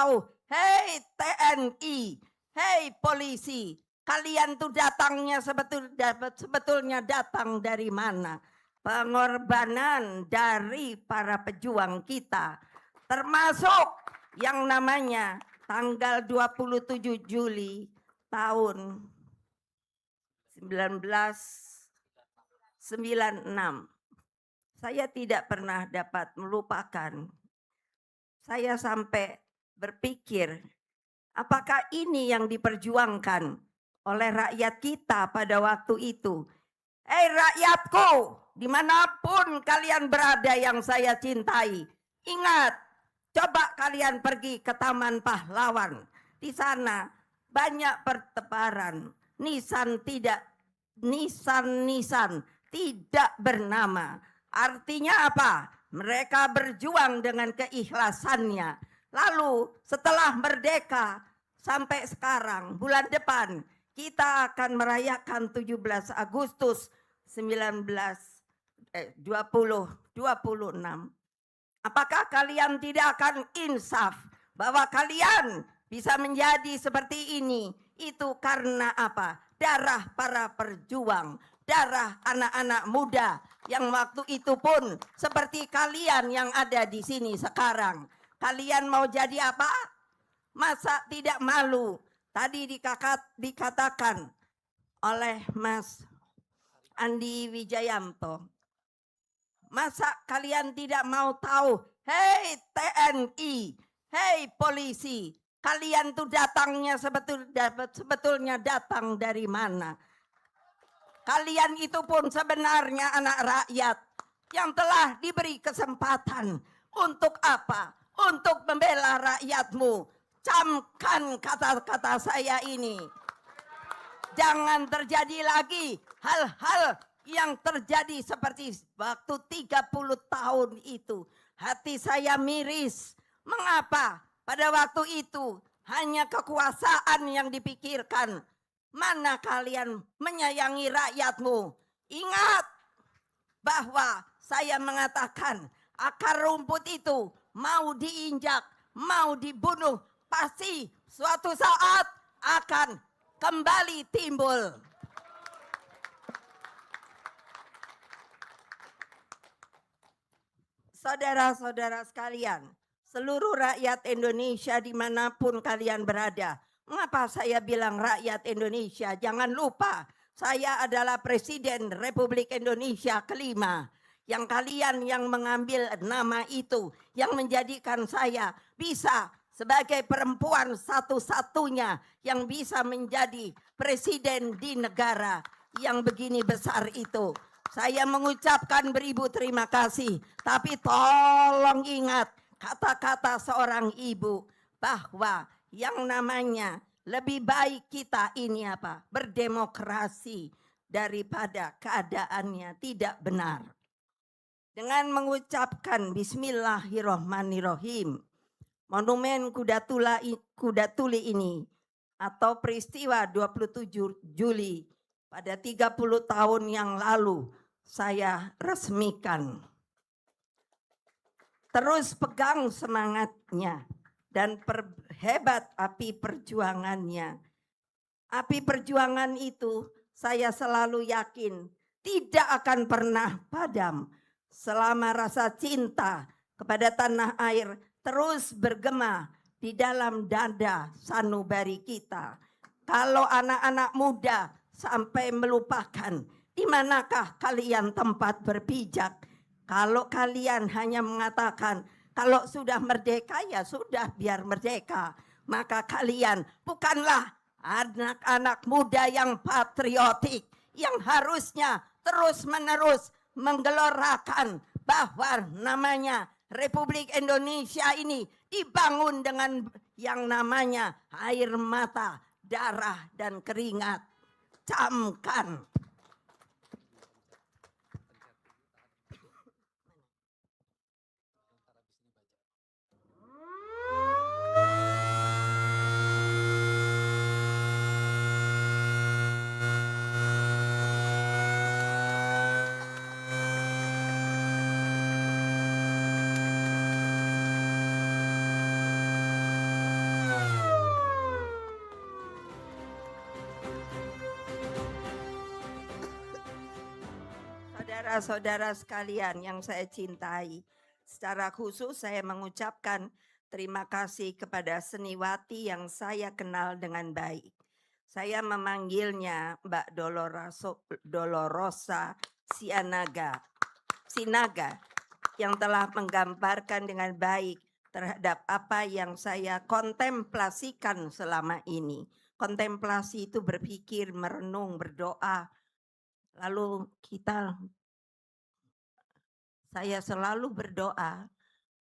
tahu, hei TNI, hei polisi, kalian tuh datangnya sebetulnya datang dari mana? Pengorbanan dari para pejuang kita, termasuk yang namanya tanggal 27 Juli tahun 1996. Saya tidak pernah dapat melupakan. Saya sampai berpikir, apakah ini yang diperjuangkan oleh rakyat kita pada waktu itu? Hei rakyatku, dimanapun kalian berada yang saya cintai, ingat, coba kalian pergi ke Taman Pahlawan. Di sana banyak pertebaran nisan tidak bernama. Artinya apa? Mereka berjuang dengan keikhlasannya. Lalu setelah merdeka sampai sekarang, bulan depan kita akan merayakan 17 Agustus 2026. Apakah kalian tidak akan insaf bahwa kalian bisa menjadi seperti ini? Itu karena apa? Darah para perjuang, darah anak-anak muda yang waktu itu pun seperti kalian yang ada di sini sekarang. Kalian mau jadi apa? Masa tidak malu? Tadi dikatakan oleh Mas Andi Wijayanto. Masa kalian tidak mau tahu, hei TNI, hei polisi, kalian tuh datangnya sebetulnya datang dari mana? Kalian itu pun sebenarnya anak rakyat yang telah diberi kesempatan untuk apa? Untuk membela rakyatmu. Camkan kata-kata saya ini. Jangan terjadi lagi hal-hal yang terjadi seperti waktu 30 tahun itu. Hati saya miris. Mengapa? Pada waktu itu hanya kekuasaan yang dipikirkan. Mana kalian menyayangi rakyatmu? Ingat bahwa saya mengatakan akar rumput itu mau diinjak, mau dibunuh, pasti suatu saat akan kembali timbul. Saudara-saudara sekalian, seluruh rakyat Indonesia dimanapun kalian berada. Mengapa saya bilang rakyat Indonesia? Jangan lupa, saya adalah Presiden Republik Indonesia kelima. Yang kalian yang mengambil nama itu, yang menjadikan saya bisa sebagai perempuan satu-satunya yang bisa menjadi presiden di negara yang begini besar itu. Saya mengucapkan beribu terima kasih, tapi tolong ingat kata-kata seorang ibu bahwa yang namanya lebih baik kita ini apa? Berdemokrasi daripada keadaannya tidak benar. Dengan mengucapkan Bismillahirrohmanirrohim, monumen Kuda Tuli ini atau peristiwa 27 Juli pada 30 tahun yang lalu saya resmikan. Terus pegang semangatnya dan perhebat api perjuangannya. Api perjuangan itu saya selalu yakin tidak akan pernah padam selama rasa cinta kepada tanah air terus bergema di dalam dada sanubari kita. Kalau anak-anak muda sampai melupakan di manakah kalian tempat berpijak. Kalau kalian hanya mengatakan kalau sudah merdeka ya sudah biar merdeka, maka kalian bukanlah anak-anak muda yang patriotik yang harusnya terus-menerus menggelorakan bahwa namanya Republik Indonesia ini dibangun dengan yang namanya air mata, darah dan keringat. Camkan. saudara-saudara sekalian yang saya cintai, secara khusus saya mengucapkan terima kasih kepada seniwati yang saya kenal dengan baik. Saya memanggilnya Mbak Dolorosa Sinaga yang telah menggambarkan dengan baik terhadap apa yang saya kontemplasikan selama ini. Kontemplasi itu berpikir, merenung, berdoa. Lalu saya selalu berdoa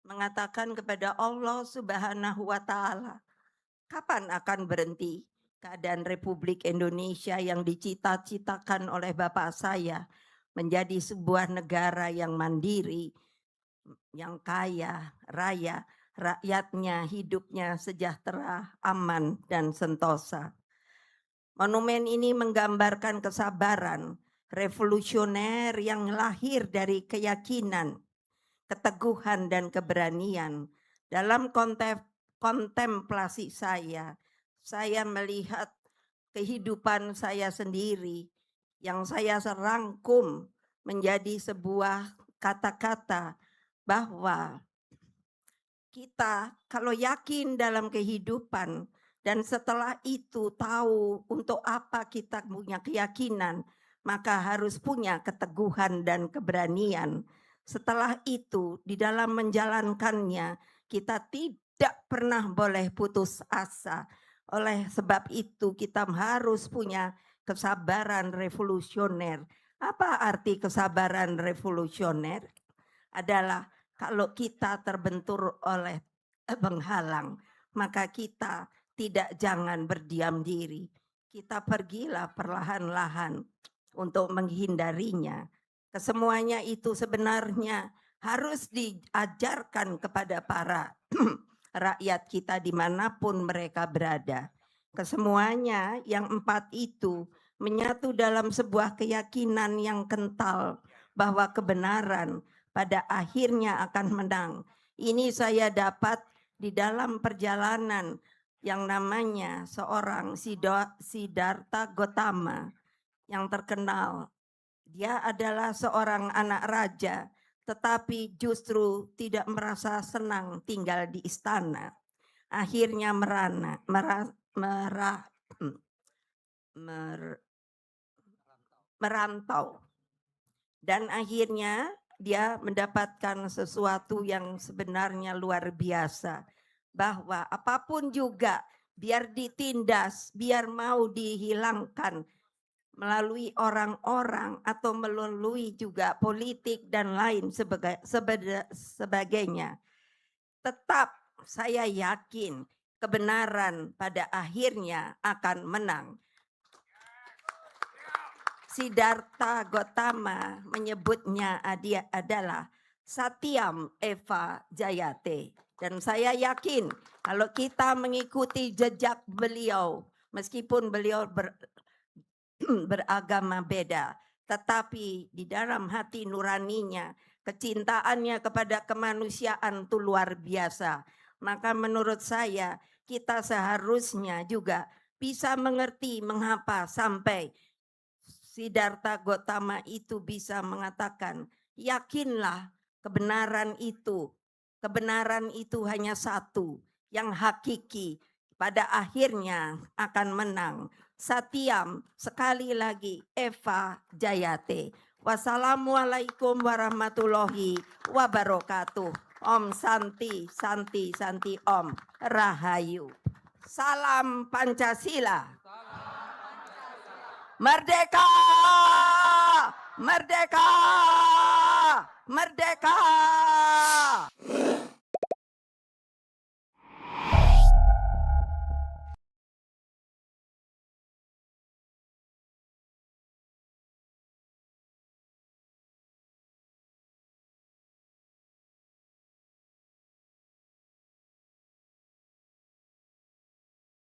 mengatakan kepada Allah Subhanahu wa taala, kapan akan berhenti keadaan Republik Indonesia yang dicita-citakan oleh Bapak saya menjadi sebuah negara yang mandiri, yang kaya, raya, rakyatnya hidupnya sejahtera, aman, dan sentosa. Monumen ini menggambarkan kesabaran revolusioner yang lahir dari keyakinan, keteguhan, dan keberanian. Dalam kontemplasi saya melihat kehidupan saya sendiri yang saya serangkum menjadi sebuah kata-kata bahwa kita kalau yakin dalam kehidupan dan setelah itu tahu untuk apa kita punya keyakinan, maka harus punya keteguhan dan keberanian. Setelah itu di dalam menjalankannya kita tidak pernah boleh putus asa. Oleh sebab itu kita harus punya kesabaran revolusioner. Apa arti kesabaran revolusioner? Adalah kalau kita terbentur oleh penghalang, maka kita jangan berdiam diri. Kita pergilah perlahan-lahan untuk menghindarinya. Kesemuanya itu sebenarnya harus diajarkan kepada para rakyat kita dimanapun mereka berada. Kesemuanya yang 4 itu menyatu dalam sebuah keyakinan yang kental bahwa kebenaran pada akhirnya akan menang. Ini saya dapat di dalam perjalanan yang namanya seorang Siddhartha Gautama yang terkenal. Dia adalah seorang anak raja, tetapi justru tidak merasa senang tinggal di istana. Akhirnya merantau. Dan akhirnya dia mendapatkan sesuatu yang sebenarnya luar biasa. Bahwa apapun juga biar ditindas, biar mau dihilangkan melalui orang-orang atau melalui juga politik dan lain sebagainya. Tetap saya yakin kebenaran pada akhirnya akan menang. Siddhartha Gautama menyebutnya dia adalah Satyam Eva Jayate. Dan saya yakin kalau kita mengikuti jejak beliau, meskipun beliau beragama beda, tetapi di dalam hati nuraninya, kecintaannya kepada kemanusiaan itu luar biasa. Maka menurut saya kita seharusnya juga bisa mengerti mengapa sampai Siddhartha Gautama itu bisa mengatakan, yakinlah kebenaran itu hanya satu, yang hakiki pada akhirnya akan menang. Satyam, sekali lagi Eva Jayate. Wassalamualaikum warahmatullahi wabarakatuh. Om Santi, Santi, Santi Om Rahayu. Salam Pancasila. Merdeka! Merdeka! Merdeka!